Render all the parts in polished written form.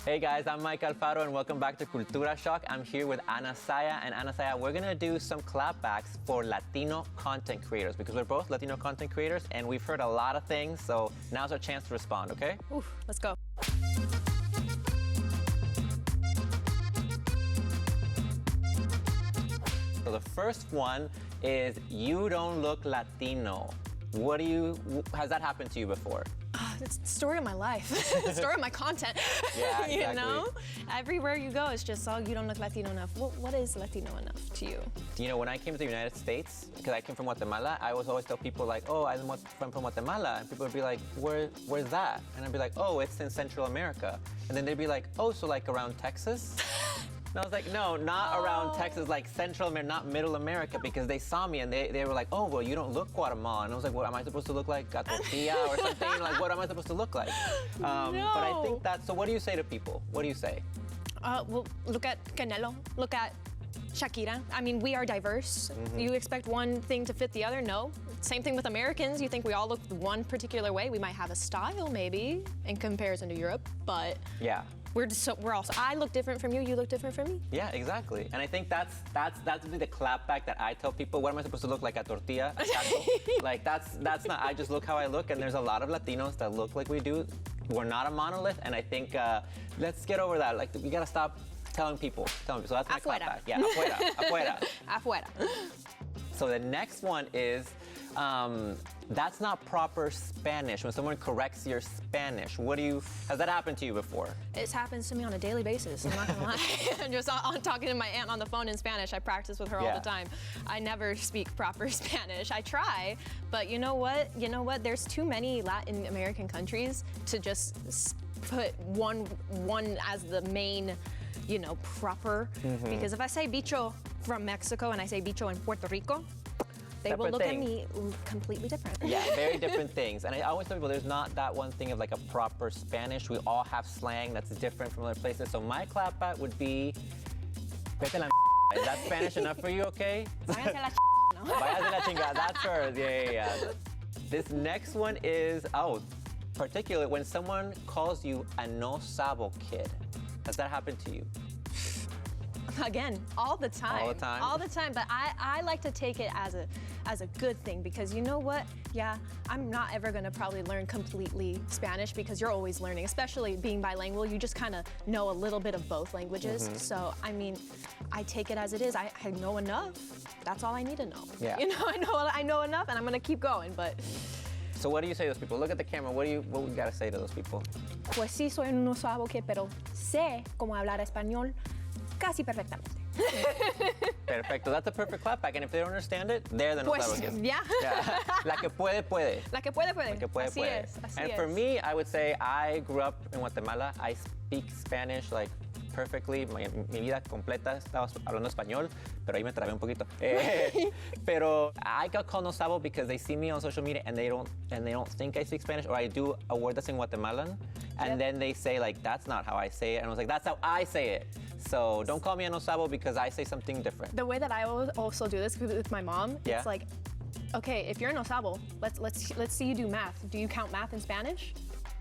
Hey guys, I'm Mike Alfaro and welcome back to Cultura Shock. I'm here with Ana Saia, and Ana Saia, we're gonna do some clapbacks for Latino content creators because we're both Latino content creators and we've heard a lot of things, so now's our chance to respond, okay? Ooh, let's go. So the first one is, you don't look Latino. Has that happened to you before? It's the story of my life. The story of my content. Yeah, exactly. You know? Everywhere you go, it's just, oh, you don't look Latino enough. What is Latino enough to you? You know, when I came to the United States, because I came from Guatemala, I always tell people like, oh, I'm from Guatemala. And people would be like, where's that? And I'd be like, oh, it's in Central America. And then they'd be like, oh, so like around Texas? And I was like, no, not around Texas, like Central America, not Middle America, because they saw me and they were like, oh, well, you don't look Guatemalan. And I was like, what, am I supposed to look like a tortilla or something? Like, what am I supposed to look like? No. But I think so what do you say to people? What do you say? Well, look at Canelo, look at Shakira. I mean, we are diverse. Mm-hmm. You expect one thing to fit the other? No. Same thing with Americans. You think we all look one particular way. We might have a style, maybe, in comparison to Europe, but yeah. We're also, I look different from you, you look different from me. Yeah, exactly. And I think that's the clapback that I tell people. What am I supposed to look like, a tortilla? A taco? Like, that's not, I just look how I look, and there's a lot of Latinos that look like we do. We're not a monolith, and I think, let's get over that. Like, we gotta stop telling people. So that's my clapback. Yeah, afuera, afuera. Afuera. So the next one is, that's not proper Spanish. When someone corrects your Spanish, has that happened to you before? It happens to me on a daily basis, I'm not gonna lie. I'm just talking to my aunt on the phone in Spanish. I practice with her all the time. I never speak proper Spanish. I try, but you know what? There's too many Latin American countries to just put one as the main, proper. Mm-hmm. Because if I say bicho from Mexico and I say bicho in Puerto Rico, they will look at me completely different. Yeah, very different things. And I always tell people there's not that one thing of like a proper Spanish. We all have slang that's different from other places. So my clapback would be, vete la Is that Spanish enough for you, okay? Váyase la no? Váyase la chingada, that's her. Yeah. This next one is, particularly when someone calls you a no Sabo kid. Has that happened to you? Again, all the time. All the time? All the time, but I like to take it as a good thing, because you know what? Yeah, I'm not ever gonna probably learn completely Spanish, because you're always learning, especially being bilingual. You just kind of know a little bit of both languages. Mm-hmm. So, I mean, I take it as it is. I know enough. That's all I need to know. Yeah. I know enough, and I'm gonna keep going, but. So what do you say to those people? Look at the camera. What we gotta say to those people? Pues sí, soy un no sabo que, pero sé cómo hablar español casi perfectamente. Perfecto. That's a perfect clapback. And if they don't understand it, they're the no sabo kids. Yeah. La que puede, puede. La que puede, puede. La que puede, así puede. Es, así and es. for me, I would say I grew up in Guatemala. I speak Spanish like perfectly. Mi vida completa estaba hablando español, pero ahí me trabé un poquito. Pero I got called no sabo because they see me on social media and they don't think I speak Spanish, or I do a word that's in Guatemalan, and then they say like, that's not how I say it, and I was like, that's how I say it. So don't call me a no sabo because I say something different. The way that I also do this with my mom, it's like, okay, if you're a no sabo, let's see you do math. Do you count math in Spanish?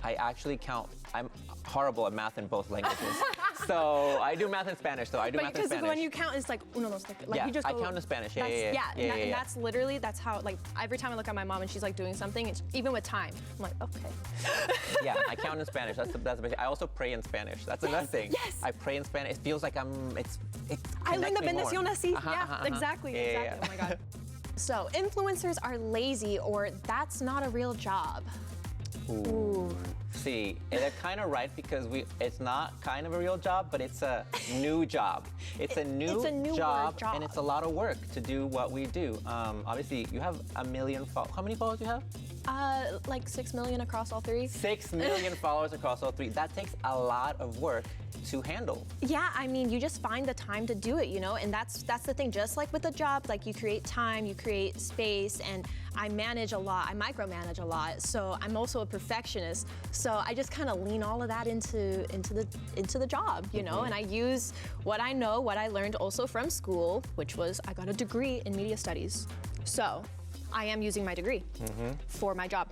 I actually count. I'm horrible at math in both languages. So I do math in Spanish, though. I do math in Spanish. Because when you count, it's like uno, dos, like you just go. I count in Spanish. Yeah. And that's literally, that's how, like, every time I look at my mom and she's like doing something, it's, even with time, I'm like, okay. Yeah, I count in Spanish. That's the basic. I also pray in Spanish. That's another thing. Yes. I pray in Spanish. It feels like I learned the bendición así. Exactly. Yeah. Oh my God. So influencers are lazy, or that's not a real job. Ooh. See, they're kind of right, because it's not kind of a real job, but it's a new job. It's a new job, and it's a lot of work to do what we do. Obviously, you have 1 million followers. How many followers do you have? Like 6 million across all three. 6 million followers across all three. That takes a lot of work to handle. Yeah, I mean, you just find the time to do it, and that's the thing. Just like with a job, like you create time, you create space, and I manage a lot, I micromanage a lot, so I'm also a perfectionist. So I just kind of lean all of that into the job, and I use what I know, what I learned also from school, which was I got a degree in media studies. So I am using my degree for my job.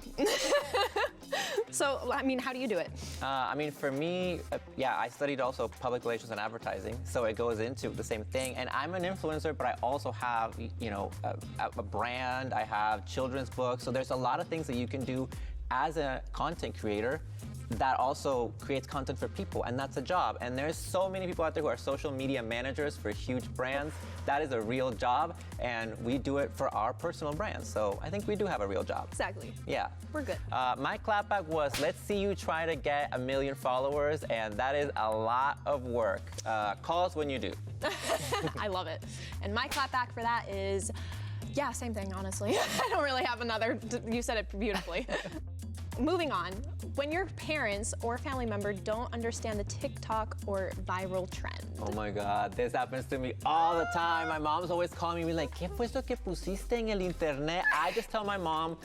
So, I mean, how do you do it? I mean, for me, yeah, I studied also public relations and advertising, so it goes into the same thing. And I'm an influencer, but I also have, you know, a brand. I have children's books. So there's a lot of things that you can do as a content creator that also creates content for people, and that's a job. And there's so many people out there who are social media managers for huge brands. That is a real job, and we do it for our personal brands. So I think we do have a real job. Exactly. Yeah. We're good. My clapback was, let's see you try to get 1 million followers, and that is a lot of work. Call us when you do. I love it. And my clapback for that is, yeah, same thing, honestly. I don't really have another, you said it beautifully. Moving on, when your parents or family member don't understand the TikTok or viral trend. Oh my God, this happens to me all the time. My mom's always calling me like, ¿Qué fue eso que pusiste en el internet? I just tell my mom,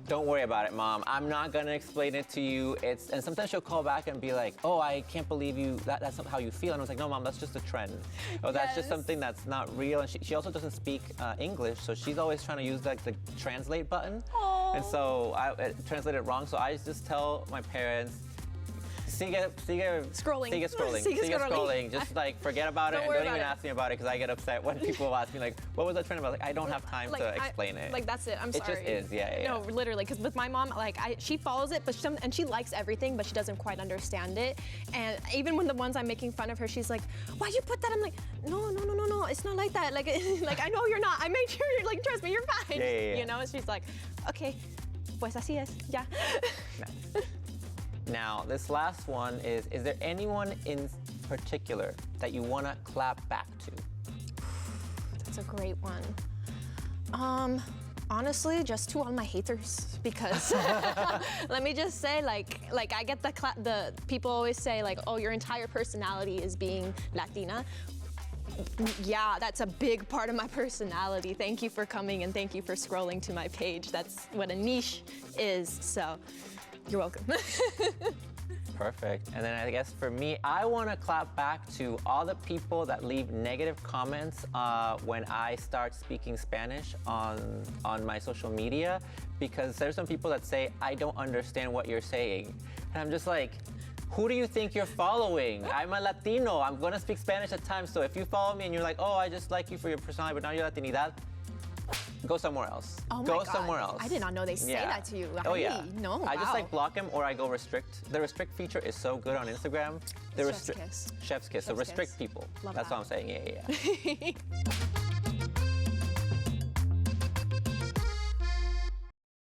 don't worry about it, Mom. I'm not gonna explain it to you. And sometimes she'll call back and be like, oh, I can't believe you, that's not how you feel. And I was like, no, Mom, that's just a trend. Oh, that's just something that's not real. And she also doesn't speak English, so she's always trying to use like the translate button. Aww. And so I translated it wrong, so I just tell my parents, sigue scrolling. Just like forget about it and don't even ask me about it, because I get upset when people ask me like, what was that trend about? Like, I don't have time to explain it. Like, that's it. I'm sorry. It just is, yeah. No, literally, because with my mom, like, she follows it, but and she likes everything, but she doesn't quite understand it. And even when the ones I'm making fun of her, she's like, why you put that? I'm like, no, it's not like that. Like, like, I know you're not. I made sure you're like, trust me, you're fine. Yeah. You know, and she's like, okay, pues así es, ya. Nice. Now, this last one is there anyone in particular that you want to clap back to? That's a great one. Honestly, just to all my haters, because let me just say, like I get the people always say like, oh, your entire personality is being Latina. Yeah, that's a big part of my personality. Thank you for coming and thank you for scrolling to my page. That's what a niche is, so you're welcome. Perfect. And then I guess for me, I want to clap back to all the people that leave negative comments when I start speaking Spanish on my social media, because there's some people that say, I don't understand what you're saying. And I'm just like, who do you think you're following? I'm a Latino. I'm going to speak Spanish at times. So if you follow me and you're like, oh, I just like you for your personality, but now you're Latinidad, go somewhere else. Oh my go God. somewhere else. I did not know they say that to you. Oh yeah. No, I just like block them or I go restrict. The restrict feature is so good on Instagram. Chef's kiss. Chef's kiss. So restrict people. Love That's that. what I'm saying. Yeah.